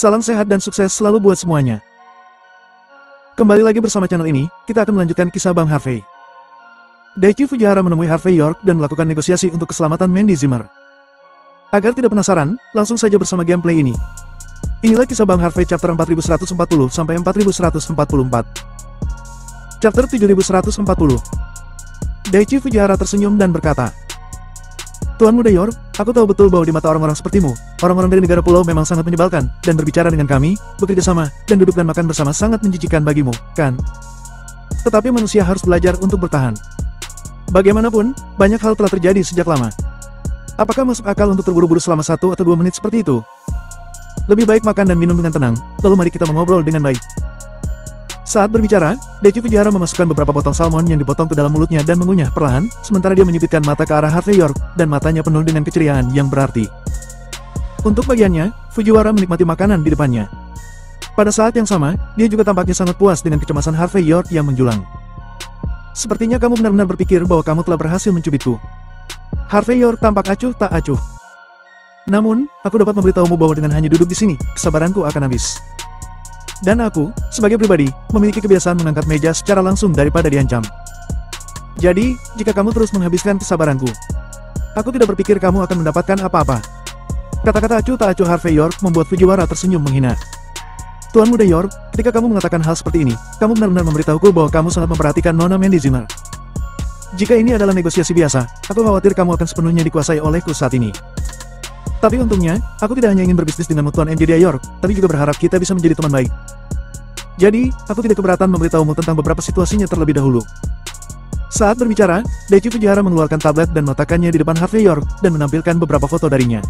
Salam sehat dan sukses selalu buat semuanya. Kembali lagi bersama channel ini, kita akan melanjutkan kisah Bang Harvey. Daichi Fujihara menemui Harvey York dan melakukan negosiasi untuk keselamatan Mandy Zimmer. Agar tidak penasaran, langsung saja bersama gameplay ini. Inilah kisah Bang Harvey chapter 4140 sampai 4144. Chapter 7140. Daichi Fujihara tersenyum dan berkata, "Tuan Muda York, aku tahu betul bahwa di mata orang-orang sepertimu, orang-orang dari negara pulau memang sangat menyebalkan, dan berbicara dengan kami, bekerja sama, dan duduk dan makan bersama sangat menjijikan bagimu, kan? Tetapi manusia harus belajar untuk bertahan. Bagaimanapun, banyak hal telah terjadi sejak lama. Apakah masuk akal untuk terburu-buru selama 1 atau 2 menit seperti itu? Lebih baik makan dan minum dengan tenang, lalu mari kita mengobrol dengan baik." Saat berbicara, Daichi Fujihara memasukkan beberapa potong salmon yang dipotong ke dalam mulutnya dan mengunyah perlahan, sementara dia menyipitkan mata ke arah Harvey York, dan matanya penuh dengan keceriaan yang berarti. Untuk bagiannya, Fujihara menikmati makanan di depannya. Pada saat yang sama, dia juga tampaknya sangat puas dengan kecemasan Harvey York yang menjulang. "Sepertinya kamu benar-benar berpikir bahwa kamu telah berhasil mencubitku." Harvey York tampak acuh tak acuh. "Namun, aku dapat memberitahumu bahwa dengan hanya duduk di sini, kesabaranku akan habis. Dan aku, sebagai pribadi, memiliki kebiasaan mengangkat meja secara langsung daripada diancam. Jadi, jika kamu terus menghabiskan kesabaranku, aku tidak berpikir kamu akan mendapatkan apa-apa." Kata-kata acuh tak acuh Harvey York membuat Fujihara tersenyum menghina. "Tuan Muda York, ketika kamu mengatakan hal seperti ini, kamu benar-benar memberitahuku bahwa kamu sangat memperhatikan Nona Mandy Zimmer. Jika ini adalah negosiasi biasa, aku khawatir kamu akan sepenuhnya dikuasai olehku saat ini. Tapi untungnya, aku tidak hanya ingin berbisnis denganmu Tuan MJDA York, tapi juga berharap kita bisa menjadi teman baik. Jadi, aku tidak keberatan memberitahumu tentang beberapa situasinya terlebih dahulu." Saat berbicara, Daichi Fujihara mengeluarkan tablet dan meletakkannya di depan Harvey York, dan menampilkan beberapa foto darinya.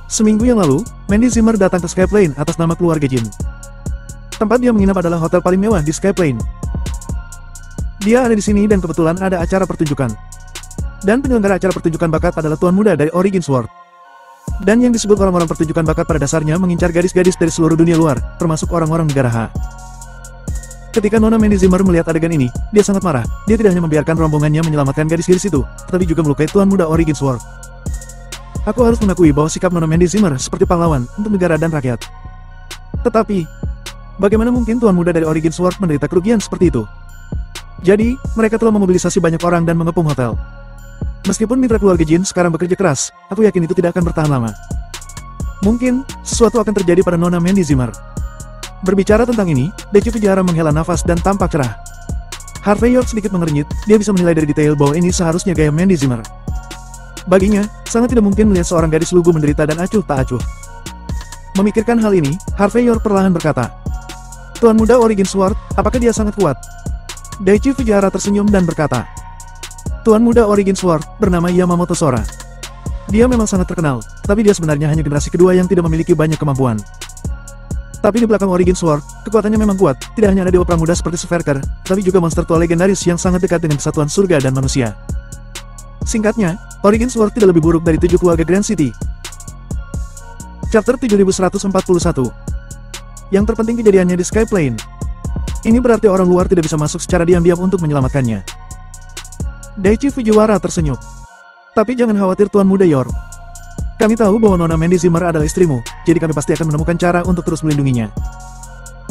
Seminggu yang lalu, Mandy Zimmer datang ke Skyplane atas nama keluarga Jin. Tempat dia menginap adalah hotel paling mewah di Skyplane. Dia ada di sini dan kebetulan ada acara pertunjukan. Dan penyelenggara acara pertunjukan bakat adalah Tuan Muda dari Origin Sword. Dan yang disebut orang-orang pertunjukan bakat pada dasarnya mengincar gadis-gadis dari seluruh dunia luar, termasuk orang-orang negara H. Ketika Nona Mandy Zimmer melihat adegan ini, dia sangat marah. Dia tidak hanya membiarkan rombongannya menyelamatkan gadis-gadis itu, tetapi juga melukai Tuan Muda Origin Sword. Aku harus mengakui bahwa sikap Nona Mandy Zimmer seperti pahlawan untuk negara dan rakyat. Tetapi, bagaimana mungkin Tuan Muda dari Origin Sword menderita kerugian seperti itu? Jadi, mereka telah memobilisasi banyak orang dan mengepung hotel. Meskipun mitra keluarga Jin sekarang bekerja keras, aku yakin itu tidak akan bertahan lama. Mungkin, sesuatu akan terjadi pada Nona Mandy Zimmer. Berbicara tentang ini, Daichi Fujihara menghela nafas dan tampak cerah. Harvey York sedikit mengernyit, dia bisa menilai dari detail bahwa ini seharusnya gaya Mandy Zimmer. Baginya, sangat tidak mungkin melihat seorang gadis lugu menderita dan acuh tak acuh. Memikirkan hal ini, Harvey York perlahan berkata, "Tuan Muda Origin Sword, apakah dia sangat kuat?" Daichi Fujihara tersenyum dan berkata, "Tuan Muda Origin Sword, bernama Yamamoto Sora. Dia memang sangat terkenal, tapi dia sebenarnya hanya generasi kedua yang tidak memiliki banyak kemampuan. Tapi di belakang Origin Sword, kekuatannya memang kuat, tidak hanya ada dewa pramuda seperti Sverker, tapi juga monster tua legendaris yang sangat dekat dengan kesatuan surga dan manusia. Singkatnya, Origin Sword tidak lebih buruk dari 7 keluarga Grand City." Chapter 7141. Yang terpenting kejadiannya di Skyplane. Ini berarti orang luar tidak bisa masuk secara diam-diam untuk menyelamatkannya. Daichi Fujihara tersenyum. "Tapi jangan khawatir Tuan Muda York. Kami tahu bahwa Nona Mandy Zimmer adalah istrimu, jadi kami pasti akan menemukan cara untuk terus melindunginya.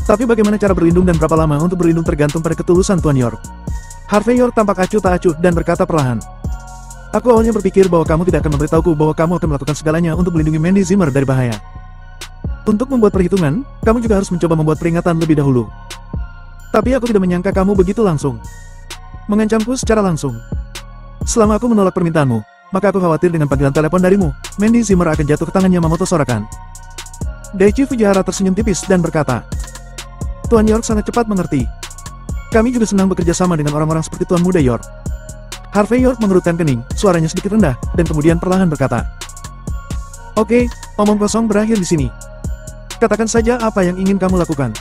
Tapi bagaimana cara berlindung dan berapa lama untuk berlindung tergantung pada ketulusan Tuan York." Harvey York tampak acuh tak acuh dan berkata perlahan, "Aku awalnya berpikir bahwa kamu tidak akan memberitahuku bahwa kamu akan melakukan segalanya untuk melindungi Mandy Zimmer dari bahaya. Untuk membuat perhitungan, kamu juga harus mencoba membuat peringatan lebih dahulu. Tapi aku tidak menyangka kamu begitu langsung mengancamku secara langsung. Selama aku menolak permintaanmu, maka aku khawatir dengan panggilan telepon darimu, Mandy Zimmer akan jatuh ke tangan Yamamoto Sora kan?" Daichi Fujihara tersenyum tipis dan berkata, "Tuan York sangat cepat mengerti. Kami juga senang bekerja sama dengan orang-orang seperti Tuan Muda York." Harvey York mengerutkan kening, suaranya sedikit rendah, dan kemudian perlahan berkata, "Oke, omong kosong berakhir di sini. Katakan saja apa yang ingin kamu lakukan.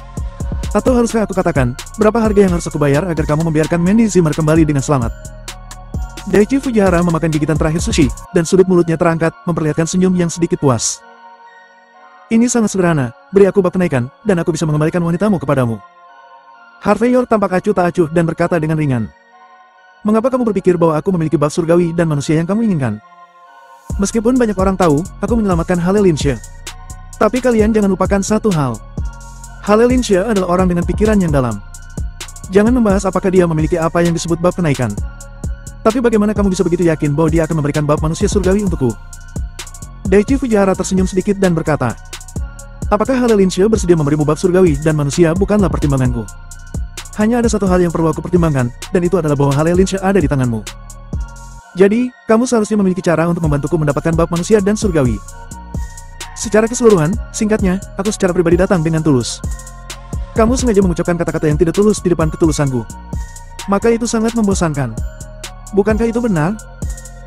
Atau haruskah aku katakan, berapa harga yang harus aku bayar agar kamu membiarkan Mandy Zimmer kembali dengan selamat?" Daichi Fujihara memakan gigitan terakhir sushi, dan sudut mulutnya terangkat, memperlihatkan senyum yang sedikit puas. "Ini sangat sederhana, beri aku bab kenaikan, dan aku bisa mengembalikan wanitamu kepadamu." Harvey York tampak acuh tak acuh dan berkata dengan ringan, "Mengapa kamu berpikir bahwa aku memiliki bab surgawi dan manusia yang kamu inginkan? Meskipun banyak orang tahu, aku menyelamatkan Hale Linshe. Tapi kalian jangan lupakan satu hal. Hale Linsha adalah orang dengan pikiran yang dalam. Jangan membahas apakah dia memiliki apa yang disebut bab kenaikan. Tapi bagaimana kamu bisa begitu yakin bahwa dia akan memberikan bab manusia surgawi untukku? Daichi Fujiwara tersenyum sedikit dan berkata, apakah Hale Linsha bersedia memberimu bab surgawi dan manusia bukanlah pertimbanganku? Hanya ada satu hal yang perlu aku pertimbangkan, dan itu adalah bahwa Hale Linsha ada di tanganmu. Jadi, kamu seharusnya memiliki cara untuk membantuku mendapatkan bab manusia dan surgawi. Secara keseluruhan, singkatnya, aku secara pribadi datang dengan tulus. Kamu sengaja mengucapkan kata-kata yang tidak tulus di depan ketulusanku. Maka itu sangat membosankan. Bukankah itu benar?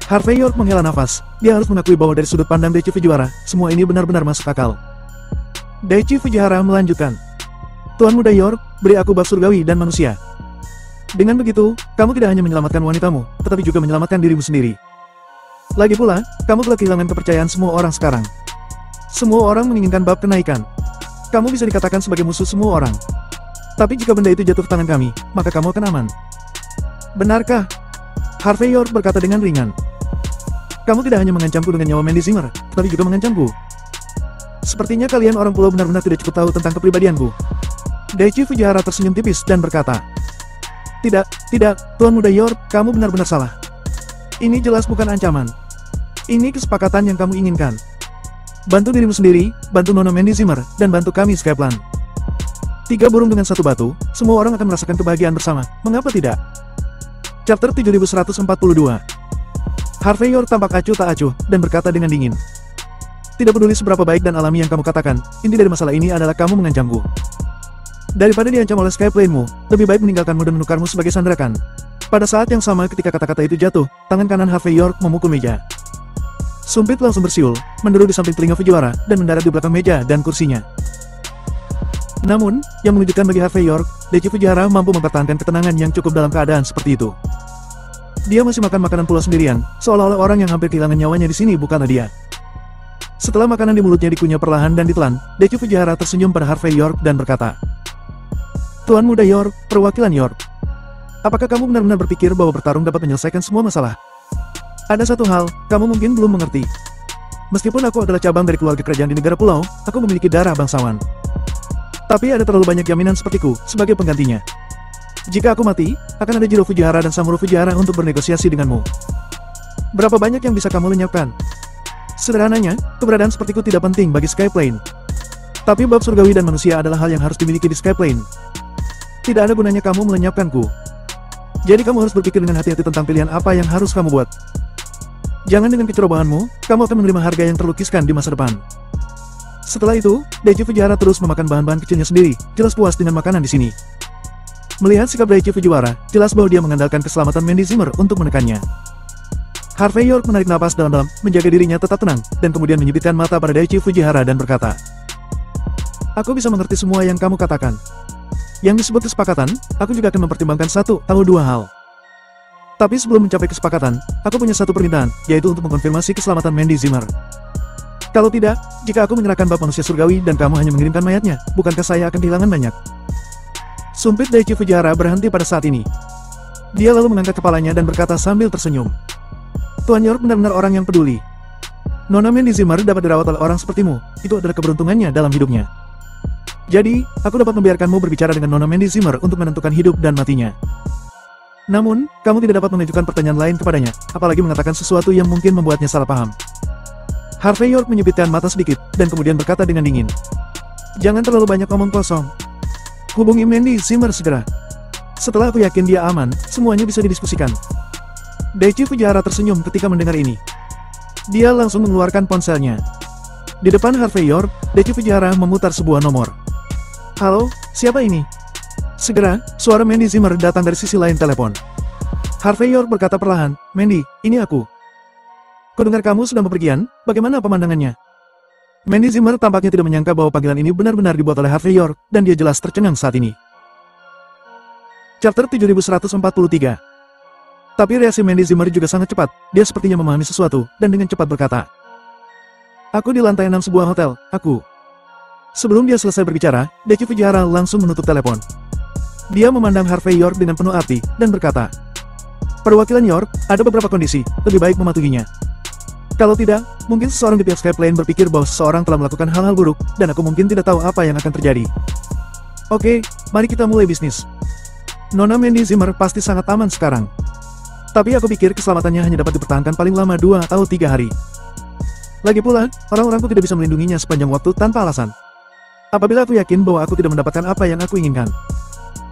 Harvey York menghela nafas. Dia harus mengakui bahwa dari sudut pandang Daichi Fujiwara, semua ini benar-benar masuk akal. Daichi Fujiwara melanjutkan. Tuan Muda York, beri aku bab surgawi dan manusia. Dengan begitu, kamu tidak hanya menyelamatkan wanitamu, tetapi juga menyelamatkan dirimu sendiri. Lagi pula, kamu telah kehilangan kepercayaan semua orang sekarang. Semua orang menginginkan bab kenaikan. Kamu bisa dikatakan sebagai musuh semua orang. Tapi jika benda itu jatuh ke tangan kami, maka kamu akan aman. Benarkah? Harvey York berkata dengan ringan. Kamu tidak hanya mengancamku dengan nyawa Mandy Zimmer, tetapi juga mengancamku. Sepertinya kalian orang pulau benar-benar tidak cukup tahu tentang kepribadianku. Daichi Fujiwara tersenyum tipis dan berkata, Tidak, Tuan Muda York, kamu benar-benar salah. Ini jelas bukan ancaman. Ini kesepakatan yang kamu inginkan. Bantu dirimu sendiri, bantu Nona Mandy Zimmer, dan bantu kami Skyplan. 3 burung dengan satu batu, semua orang akan merasakan kebahagiaan bersama, mengapa tidak? Chapter 7142. Harvey York tampak acuh tak acuh, dan berkata dengan dingin. Tidak peduli seberapa baik dan alami yang kamu katakan, inti dari masalah ini adalah kamu mengancamku. Daripada diancam oleh Skyplane-mu, lebih baik meninggalkanmu dan menukarmu sebagai sanderakan. Pada saat yang sama ketika kata-kata itu jatuh, tangan kanan Harvey York memukul meja. Sumpit langsung bersiul, menderu di samping telinga Fujiwara, dan mendarat di belakang meja dan kursinya. Namun, yang mengejutkan bagi Harvey York, Daichi Fujiwara mampu mempertahankan ketenangan yang cukup dalam keadaan seperti itu. Dia masih makan makanan pulau sendirian, seolah-olah orang yang hampir kehilangan nyawanya di sini bukanlah dia. Setelah makanan di mulutnya dikunyah perlahan dan ditelan, Daichi Fujiwara tersenyum pada Harvey York dan berkata, Tuan Muda York, perwakilan York. Apakah kamu benar-benar berpikir bahwa bertarung dapat menyelesaikan semua masalah? Ada satu hal, kamu mungkin belum mengerti. Meskipun aku adalah cabang dari keluarga kerajaan di negara pulau, aku memiliki darah bangsawan. Tapi ada terlalu banyak jaminan sepertiku sebagai penggantinya. Jika aku mati, akan ada Jiro Fujiwara dan Samuro Fujiwara untuk bernegosiasi denganmu. Berapa banyak yang bisa kamu lenyapkan? Sederhananya, keberadaan sepertiku tidak penting bagi Skyplane. Tapi bab surgawi dan manusia adalah hal yang harus dimiliki di Skyplane. Tidak ada gunanya kamu melenyapkanku. Jadi kamu harus berpikir dengan hati-hati tentang pilihan apa yang harus kamu buat. Jangan dengan kecerobohanmu, kamu akan menerima harga yang terlukiskan di masa depan. Setelah itu, Daichi Fujiwara terus memakan bahan-bahan kecilnya sendiri, jelas puas dengan makanan di sini. Melihat sikap Daichi Fujiwara, jelas bahwa dia mengandalkan keselamatan Mandy Zimmer untuk menekannya. Harvey York menarik napas dalam-dalam, menjaga dirinya tetap tenang, dan kemudian menyipitkan mata pada Daichi Fujiwara dan berkata, Aku bisa mengerti semua yang kamu katakan. Yang disebut kesepakatan, aku juga akan mempertimbangkan satu atau dua hal. Tapi sebelum mencapai kesepakatan, aku punya satu permintaan, yaitu untuk mengkonfirmasi keselamatan Mandy Zimmer. Kalau tidak, jika aku menyerahkan bab manusia surgawi dan kamu hanya mengirimkan mayatnya, bukankah saya akan kehilangan banyak? Sumpit Daichi Fujiwara berhenti pada saat ini. Dia lalu mengangkat kepalanya dan berkata sambil tersenyum. Tuan York benar-benar orang yang peduli. Nona Mandy Zimmer dapat dirawat oleh orang sepertimu, itu adalah keberuntungannya dalam hidupnya. Jadi, aku dapat membiarkanmu berbicara dengan Nona Mandy Zimmer untuk menentukan hidup dan matinya. Namun, kamu tidak dapat mengajukan pertanyaan lain kepadanya, apalagi mengatakan sesuatu yang mungkin membuatnya salah paham. Harvey York menyipitkan mata sedikit, dan kemudian berkata dengan dingin. Jangan terlalu banyak omong kosong. Hubungi Mandy Zimmer segera. Setelah aku yakin dia aman, semuanya bisa didiskusikan. Daichi Fujiwara tersenyum ketika mendengar ini. Dia langsung mengeluarkan ponselnya. Di depan Harvey York, Daichi Fujiwara memutar sebuah nomor. Halo, siapa ini? Segera, suara Mandy Zimmer datang dari sisi lain telepon. Harvey York berkata perlahan, Mandy, ini aku. Kudengar kamu sedang bepergian, bagaimana pemandangannya? Mandy Zimmer tampaknya tidak menyangka bahwa panggilan ini benar-benar dibuat oleh Harvey York, dan dia jelas tercengang saat ini. Chapter 7143. Tapi reaksi Mandy Zimmer juga sangat cepat, dia sepertinya memahami sesuatu, dan dengan cepat berkata, Aku di lantai 6 sebuah hotel, aku. Sebelum dia selesai berbicara, Daichi Fujiwara langsung menutup telepon. Dia memandang Harvey York dengan penuh arti, dan berkata, Perwakilan York, ada beberapa kondisi, lebih baik mematuhinya. Kalau tidak, mungkin seseorang di pihak Skyplane berpikir bahwa seseorang telah melakukan hal-hal buruk, dan aku mungkin tidak tahu apa yang akan terjadi. Oke, mari kita mulai bisnis. Nona Mandy Zimmer pasti sangat aman sekarang. Tapi aku pikir keselamatannya hanya dapat dipertahankan paling lama 2 atau 3 hari. Lagi pula, orang-orangku tidak bisa melindunginya sepanjang waktu tanpa alasan. Apabila aku yakin bahwa aku tidak mendapatkan apa yang aku inginkan,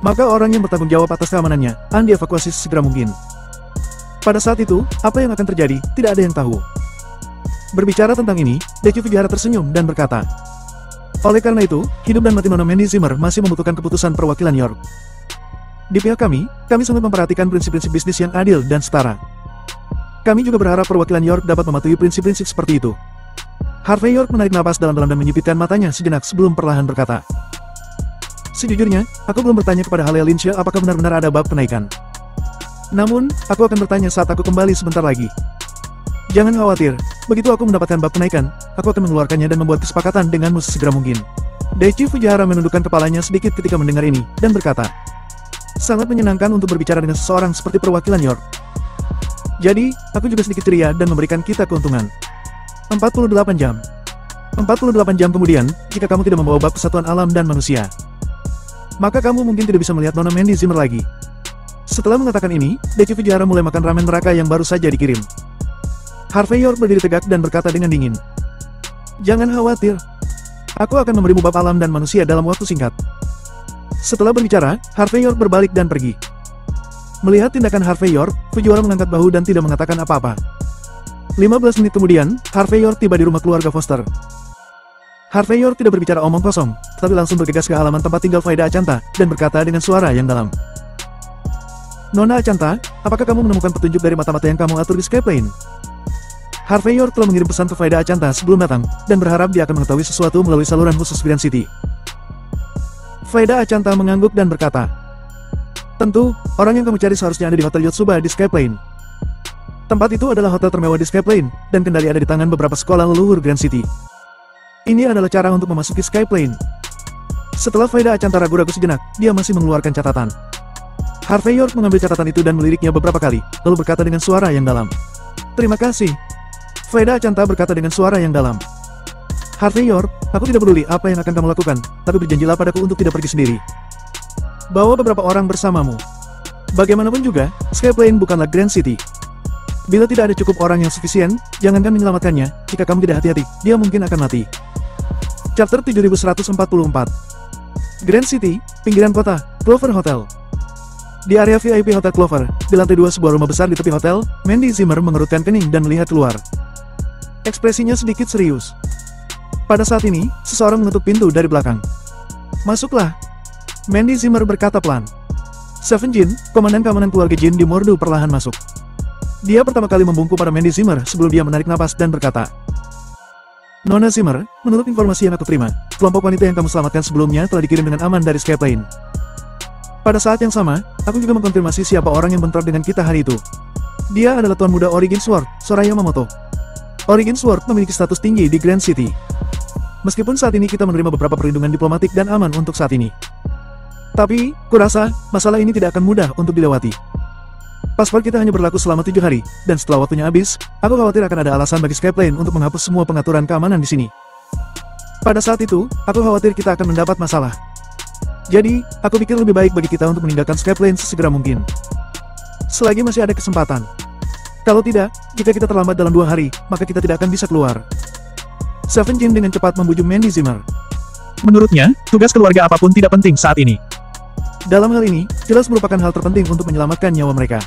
maka orang yang bertanggung jawab atas keamanannya akan dievakuasi segera mungkin. Pada saat itu, apa yang akan terjadi, tidak ada yang tahu. Berbicara tentang ini, Daichi Fujihara tersenyum dan berkata, oleh karena itu, hidup dan mati Nona Mandy Zimmer masih membutuhkan keputusan perwakilan York. Di pihak kami sangat memperhatikan prinsip-prinsip bisnis yang adil dan setara. Kami juga berharap perwakilan York dapat mematuhi prinsip-prinsip seperti itu. Harvey York menarik napas dalam-dalam dan menyipitkan matanya sejenak sebelum perlahan berkata, sejujurnya, aku belum bertanya kepada Halea Linsha apakah benar-benar ada bab kenaikan. Namun, aku akan bertanya saat aku kembali sebentar lagi. Jangan khawatir, begitu aku mendapatkan bab kenaikan, aku akan mengeluarkannya dan membuat kesepakatan denganmu sesegera mungkin. Daichi Fujihara menundukkan kepalanya sedikit ketika mendengar ini, dan berkata, sangat menyenangkan untuk berbicara dengan seseorang seperti perwakilan York. Jadi, aku juga sedikit ceria dan memberikan kita keuntungan. 48 jam. 48 jam kemudian, jika kamu tidak membawa bab kesatuan alam dan manusia, maka kamu mungkin tidak bisa melihat Nona Mandy Zimmer lagi. Setelah mengatakan ini, Daichi Fujihara mulai makan ramen neraka yang baru saja dikirim. Harvey York berdiri tegak dan berkata dengan dingin, jangan khawatir. Aku akan memberimu bab alam dan manusia dalam waktu singkat. Setelah berbicara, Harvey York berbalik dan pergi. Melihat tindakan Harvey York, Fujiwara mengangkat bahu dan tidak mengatakan apa-apa. 15 menit kemudian, Harvey York tiba di rumah keluarga Foster. Harvey York tidak berbicara omong kosong, tetapi langsung bergegas ke halaman tempat tinggal Faida Achanta, dan berkata dengan suara yang dalam, Nona Achanta, apakah kamu menemukan petunjuk dari mata-mata yang kamu atur di Skyplane? Harvey York telah mengirim pesan ke Faida Achanta sebelum datang, dan berharap dia akan mengetahui sesuatu melalui saluran khusus Grand City. Faida Achanta mengangguk dan berkata, tentu, orang yang kamu cari seharusnya ada di Hotel Yotsuba di Skyplane. Tempat itu adalah hotel termewah di Skyplane, dan kendali ada di tangan beberapa sekolah leluhur Grand City. Ini adalah cara untuk memasuki Skyplane. Setelah Faida Achanta ragu-ragu sejenak, dia masih mengeluarkan catatan. Harvey York mengambil catatan itu dan meliriknya beberapa kali, lalu berkata dengan suara yang dalam, terima kasih. Faida Achanta berkata dengan suara yang dalam, Harvey York, aku tidak peduli apa yang akan kamu lakukan, tapi berjanjilah padaku untuk tidak pergi sendiri. Bawa beberapa orang bersamamu. Bagaimanapun juga, Skyplane bukanlah Grand City. Bila tidak ada cukup orang yang sufisien, jangankan menyelamatkannya, jika kamu tidak hati-hati, dia mungkin akan mati. Chapter 7144 Grand City, pinggiran kota, Clover Hotel. Di area VIP Hotel Clover, di lantai 2 sebuah rumah besar di tepi hotel, Mandy Zimmer mengerutkan kening dan melihat keluar. Ekspresinya sedikit serius. Pada saat ini, seseorang mengetuk pintu dari belakang. Masuklah. Mandy Zimmer berkata pelan. Seven Jin, komandan keamanan keluarga Jin di Mordu perlahan masuk. Dia pertama kali membungkuk pada Mandy Zimmer sebelum dia menarik napas dan berkata, Nona Zimmer, menurut informasi yang aku terima, kelompok wanita yang kamu selamatkan sebelumnya telah dikirim dengan aman dari Skyplane. Pada saat yang sama, aku juga mengkonfirmasi siapa orang yang bentrok dengan kita hari itu. Dia adalah Tuan Muda Origin Sword, Soraya Yamamoto. Origin Sword memiliki status tinggi di Grand City. Meskipun saat ini kita menerima beberapa perlindungan diplomatik dan aman untuk saat ini. Tapi, kurasa, masalah ini tidak akan mudah untuk dilewati. Paspor kita hanya berlaku selama 7 hari, dan setelah waktunya habis, aku khawatir akan ada alasan bagi Skyplane untuk menghapus semua pengaturan keamanan di sini. Pada saat itu, aku khawatir kita akan mendapat masalah. Jadi, aku pikir lebih baik bagi kita untuk meninggalkan Skyplane sesegera mungkin. Selagi masih ada kesempatan. Kalau tidak, jika kita terlambat dalam 2 hari, maka kita tidak akan bisa keluar. Seven Jin dengan cepat membujuk Mandy Zimmer. Menurutnya, tugas keluarga apapun tidak penting saat ini. Dalam hal ini, jelas merupakan hal terpenting untuk menyelamatkan nyawa mereka.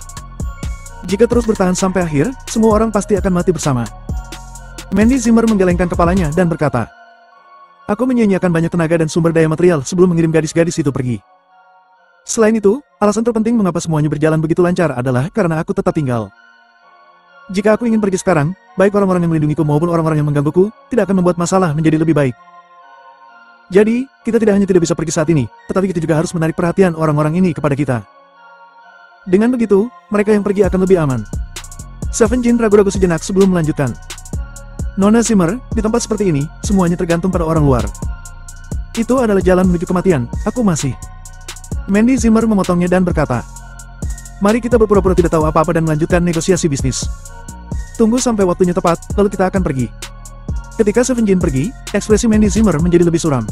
Jika terus bertahan sampai akhir, semua orang pasti akan mati bersama. Mandy Zimmer menggelengkan kepalanya dan berkata, aku menyia-nyiakan banyak tenaga dan sumber daya material sebelum mengirim gadis-gadis itu pergi. Selain itu, alasan terpenting mengapa semuanya berjalan begitu lancar adalah karena aku tetap tinggal. Jika aku ingin pergi sekarang, baik orang-orang yang melindungiku maupun orang-orang yang menggangguku, tidak akan membuat masalah menjadi lebih baik. Jadi, kita tidak hanya tidak bisa pergi saat ini, tetapi kita juga harus menarik perhatian orang-orang ini kepada kita. Dengan begitu, mereka yang pergi akan lebih aman. Seven Jin ragu-ragu sejenak sebelum melanjutkan. Nona Zimmer, di tempat seperti ini, semuanya tergantung pada orang luar. Itu adalah jalan menuju kematian, aku masih. Mandy Zimmer memotongnya dan berkata, mari kita berpura-pura tidak tahu apa-apa dan melanjutkan negosiasi bisnis. Tunggu sampai waktunya tepat, lalu kita akan pergi. Ketika Seven Jin pergi, ekspresi Mandy Zimmer menjadi lebih suram.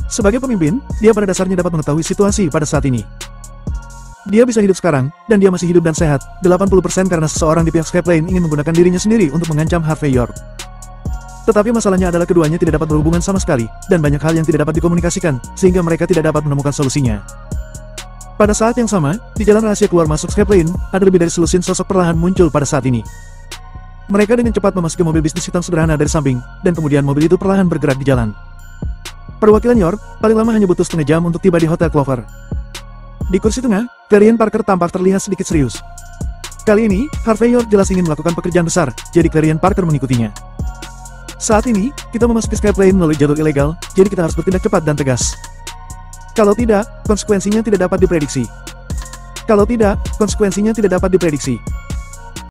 Sebagai pemimpin, dia pada dasarnya dapat mengetahui situasi pada saat ini. Dia bisa hidup sekarang, dan dia masih hidup dan sehat, 80% karena seseorang di pihak Skyplane ingin menggunakan dirinya sendiri untuk mengancam Harvey York. Tetapi masalahnya adalah keduanya tidak dapat berhubungan sama sekali, dan banyak hal yang tidak dapat dikomunikasikan, sehingga mereka tidak dapat menemukan solusinya. Pada saat yang sama, di jalan rahasia keluar masuk Skyplane, ada lebih dari selusin sosok perlahan muncul pada saat ini. Mereka dengan cepat memasuki mobil bisnis hitam sederhana dari samping, dan kemudian mobil itu perlahan bergerak di jalan. Perwakilan York, paling lama hanya butuh setengah jam untuk tiba di Hotel Clover. Di kursi tengah, Clarion Parker tampak terlihat sedikit serius. Kali ini, Harvey York jelas ingin melakukan pekerjaan besar, jadi Clarion Parker mengikutinya. Saat ini, kita memasuki Skyplane melalui jalur ilegal, jadi kita harus bertindak cepat dan tegas. Kalau tidak, konsekuensinya tidak dapat diprediksi.